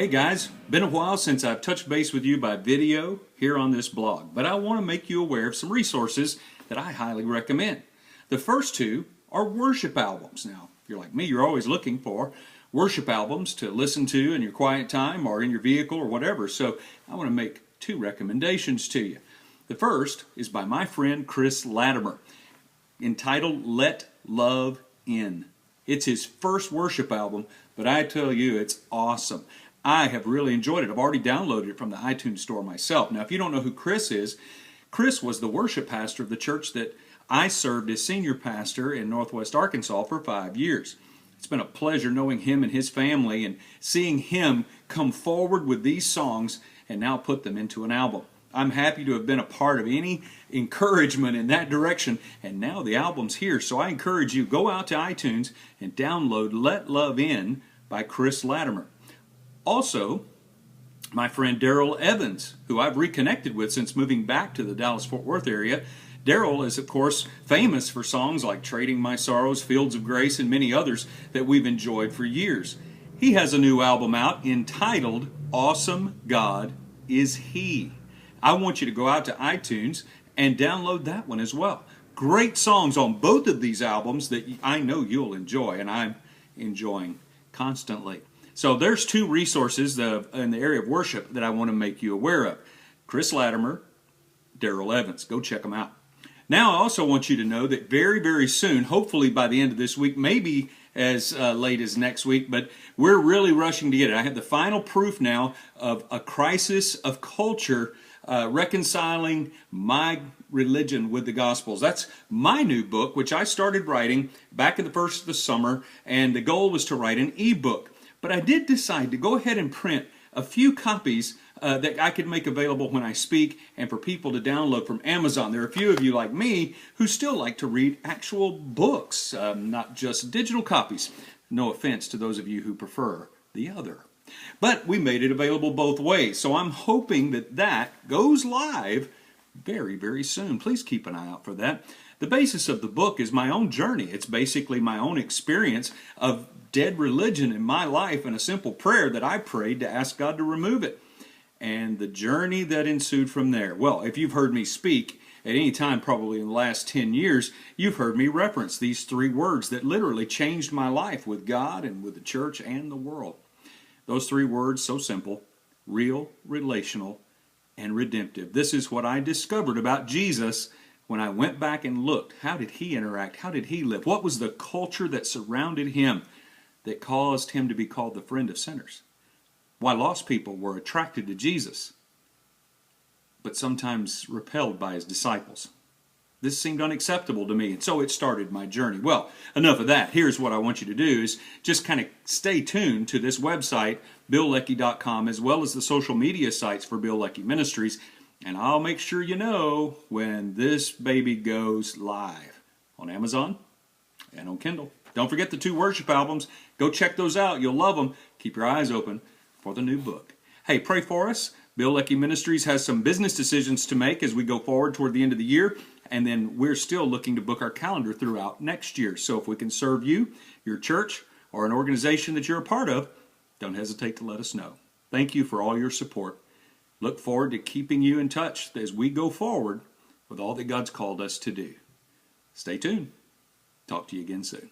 Hey guys, been a while since I've touched base with you by video here on this blog, but I want to make you aware of some resources that I highly recommend. The first two are worship albums. Now, if you're like me, you're always looking for worship albums to listen to in your quiet time or in your vehicle or whatever, so I want to make two recommendations to you. The first is by my friend Chris Latimer, entitled Let Love In. It's his first worship album, but I tell you, it's awesome. I have really enjoyed it. I've already downloaded it from the iTunes store myself. Now, if you don't know who Chris is, Chris was the worship pastor of the church that I served as senior pastor in Northwest Arkansas for 5 years. It's been a pleasure knowing him and his family and seeing him come forward with these songs and now put them into an album. I'm happy to have been a part of any encouragement in that direction, and now the album's here. So I encourage you, go out to iTunes and download Let Love In by Chris Latimer. Also, my friend Darrell Evans, who I've reconnected with since moving back to the Dallas-Fort Worth area. Darrell is, of course, famous for songs like Trading My Sorrows, Fields of Grace, and many others that we've enjoyed for years. He has a new album out entitled Awesome God Is He. I want you to go out to iTunes and download that one as well. Great songs on both of these albums that I know you'll enjoy, and I'm enjoying constantly. So there's two resources in the area of worship that I want to make you aware of. Chris Latimer, Darrell Evans. Go check them out. Now I also want you to know that very, very soon, hopefully by the end of this week, maybe as late as next week, but we're really rushing to get it. I have the final proof now of A Crisis of Culture, reconciling my religion with the Gospels. That's my new book, which I started writing back in the first of the summer, and the goal was to write an ebook. But I did decide to go ahead and print a few copies that I could make available when I speak and for people to download from Amazon. There are a few of you like me who still like to read actual books, not just digital copies. No offense to those of you who prefer the other. But we made it available both ways, so I'm hoping that that goes live very, very soon. Please keep an eye out for that. The basis of the book is my own journey. It's basically my own experience of dead religion in my life and a simple prayer that I prayed to ask God to remove it. And the journey that ensued from there. Well, if you've heard me speak at any time probably in the last 10 years, you've heard me reference these three words that literally changed my life with God and with the church and the world. Those three words, so simple: real, relational, and redemptive. This is what I discovered about Jesus when I went back and looked. How did he interact? How did he live? What was the culture that surrounded him that caused him to be called the friend of sinners? Why lost people were attracted to Jesus, but sometimes repelled by his disciples. This seemed unacceptable to me, and so it started my journey. Well, enough of that. Here's what I want you to do is just kind of stay tuned to this website, BillLeckie.com, as well as the social media sites for Bill Leckie Ministries, and I'll make sure you know when this baby goes live on Amazon and on Kindle. Don't forget the two worship albums. Go check those out. You'll love them. Keep your eyes open for the new book. Hey, pray for us. Bill Leckie Ministries has some business decisions to make as we go forward toward the end of the year, and then we're still looking to book our calendar throughout next year. So if we can serve you, your church, or an organization that you're a part of, don't hesitate to let us know. Thank you for all your support. Look forward to keeping you in touch as we go forward with all that God's called us to do. Stay tuned. Talk to you again soon.